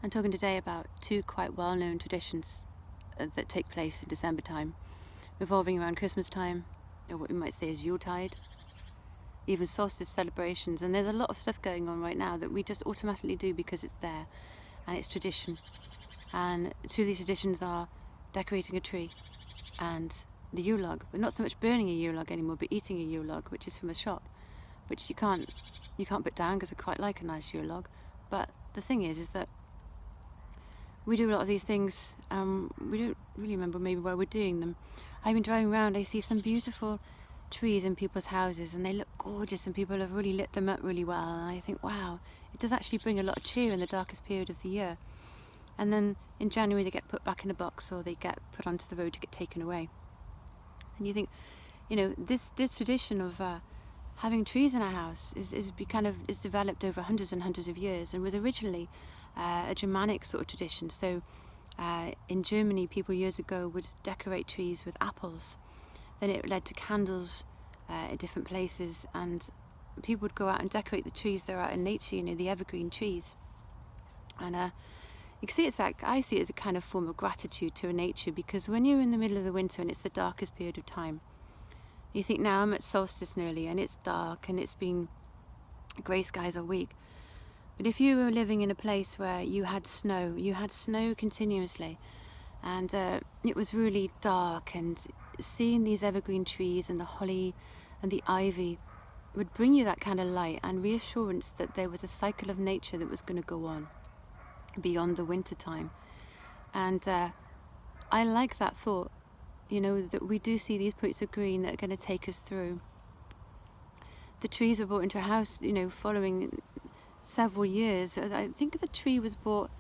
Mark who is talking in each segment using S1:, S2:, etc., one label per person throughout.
S1: I'm talking today about two quite well-known traditions that take place in December time, revolving around Christmas time, or what we might say is Yuletide, even solstice celebrations. And there's a lot of stuff going on right now that we just automatically do because it's there, and it's tradition. And two of these traditions are decorating a tree and the Yule log, but not so much burning a Yule log anymore, but eating a Yule log, which is from a shop, which you can't put down because I quite like a nice Yule log. But the thing is that we do a lot of these things, we don't really remember maybe why we're doing them. I've been driving around, I see some beautiful trees in people's houses and they look gorgeous and people have really lit them up really well, and I think, wow, it does actually bring a lot of cheer in the darkest period of the year. And then in January they get put back in a box or they get put onto the road to get taken away. And you think, this tradition of having trees in our house is developed over hundreds and hundreds of years, and was originally a Germanic sort of tradition. So in Germany, people years ago would decorate trees with apples. Then it led to candles at different places, and people would go out and decorate the trees that are out in nature, the evergreen trees. And you can see I see it as a kind of form of gratitude to nature, because when you're in the middle of the winter and it's the darkest period of time, you think, now I'm at solstice nearly and it's dark and it's been grey skies all week. But if you were living in a place where you had snow continuously, and it was really dark, and seeing these evergreen trees and the holly and the ivy would bring you that kind of light and reassurance that there was a cycle of nature that was going to go on beyond the winter time. And I like that thought, that we do see these points of green that are going to take us through. The trees were brought into a house, following several years. I think the tree was brought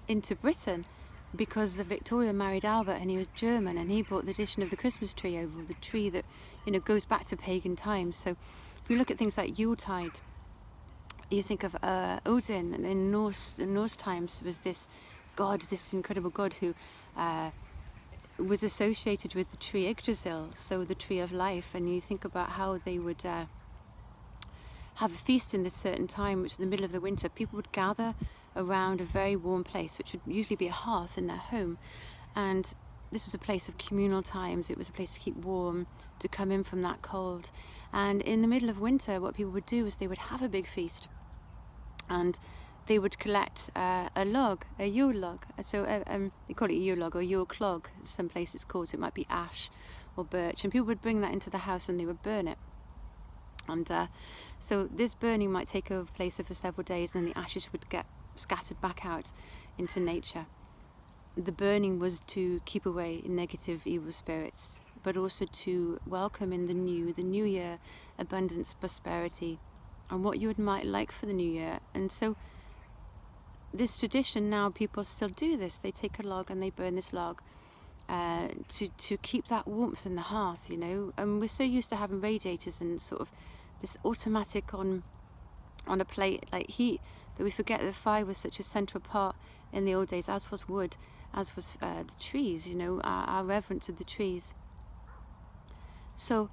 S1: into Britain because Victoria married Albert and he was German, and he brought the tradition of the Christmas tree over, the tree that goes back to pagan times. So if you look at things like Yuletide, you think of Odin, and in Norse times was this god, this incredible god who was associated with the tree Yggdrasil, so the tree of life. And you think about how they would have a feast in this certain time, which is the middle of the winter. People would gather around a very warm place, which would usually be a hearth in their home, and this was a place of communal times. It was a place to keep warm, to come in from that cold. And in the middle of winter, what people would do is they would have a big feast, and they would collect a Yule log. So they call it a Yule log or Yule clog, some places called. So it might be ash or birch, and people would bring that into the house and they would burn it. And so this burning might take over place for several days, and then the ashes would get scattered back out into nature. The burning was to keep away negative, evil spirits, but also to welcome in the new year, abundance, prosperity, and what you might like for the new year. And so this tradition, now people still do this. They take a log and they burn this log to keep that warmth in the hearth, And we're so used to having radiators and sort of this automatic on a plate like heat, that we forget that the fire was such a central part in the old days, as was wood, as was the trees, our reverence of the trees. So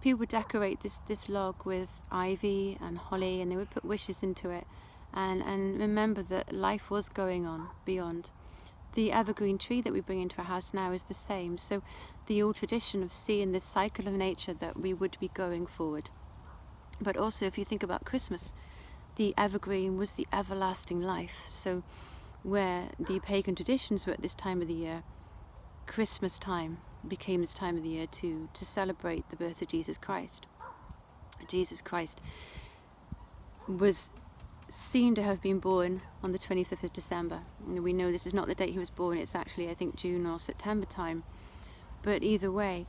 S1: people would decorate this log with ivy and holly, and they would put wishes into it, and remember that life was going on beyond. The evergreen tree that we bring into our house now is the same. So the old tradition of seeing this cycle of nature, that we would be going forward. But also, if you think about Christmas, the evergreen was the everlasting life. So where the pagan traditions were at this time of the year, Christmas time became this time of the year to celebrate the birth of Jesus Christ. Jesus Christ was seen to have been born on the 25th of December. We know this is not the date he was born, it's actually, I think, June or September time. But either way,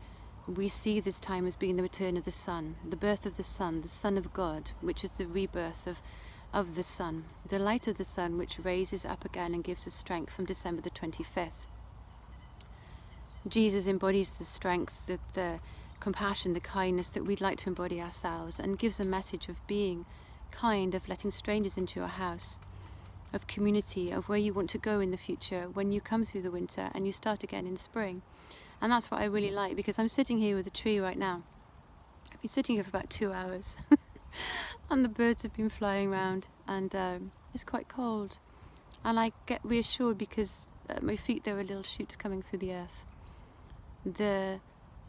S1: we see this time as being the return of the Son, the birth of the Son of God, which is the rebirth of the Sun, the light of the sun, which raises up again and gives us strength from December the 25th. Jesus embodies the strength, the compassion, the kindness that we'd like to embody ourselves, and gives a message of being kind, of letting strangers into your house, of community, of where you want to go in the future when you come through the winter and you start again in spring. And that's what I really like, because I'm sitting here with a tree right now. I've been sitting here for about 2 hours and the birds have been flying around, and it's quite cold. And I get reassured because at my feet there are little shoots coming through the earth. The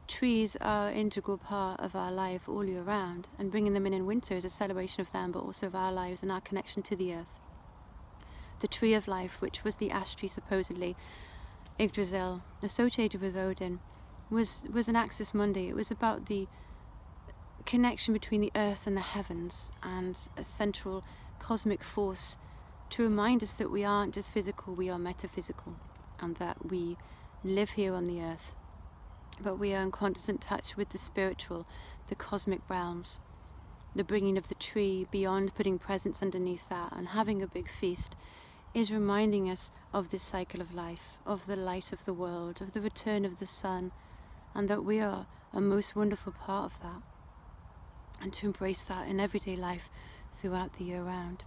S1: trees are an integral part of our life all year round, and bringing them in winter is a celebration of them, but also of our lives and our connection to the earth. The tree of life, which was the ash tree supposedly, Yggdrasil, associated with Odin, was an Axis Mundi. It was about the connection between the earth and the heavens, and a central cosmic force to remind us that we aren't just physical, we are metaphysical, and that we live here on the earth, but we are in constant touch with the spiritual, the cosmic realms. The bringing of the tree beyond putting presents underneath that and having a big feast is reminding us of this cycle of life, of the light of the world, of the return of the sun, and that we are a most wonderful part of that, and to embrace that in everyday life throughout the year round.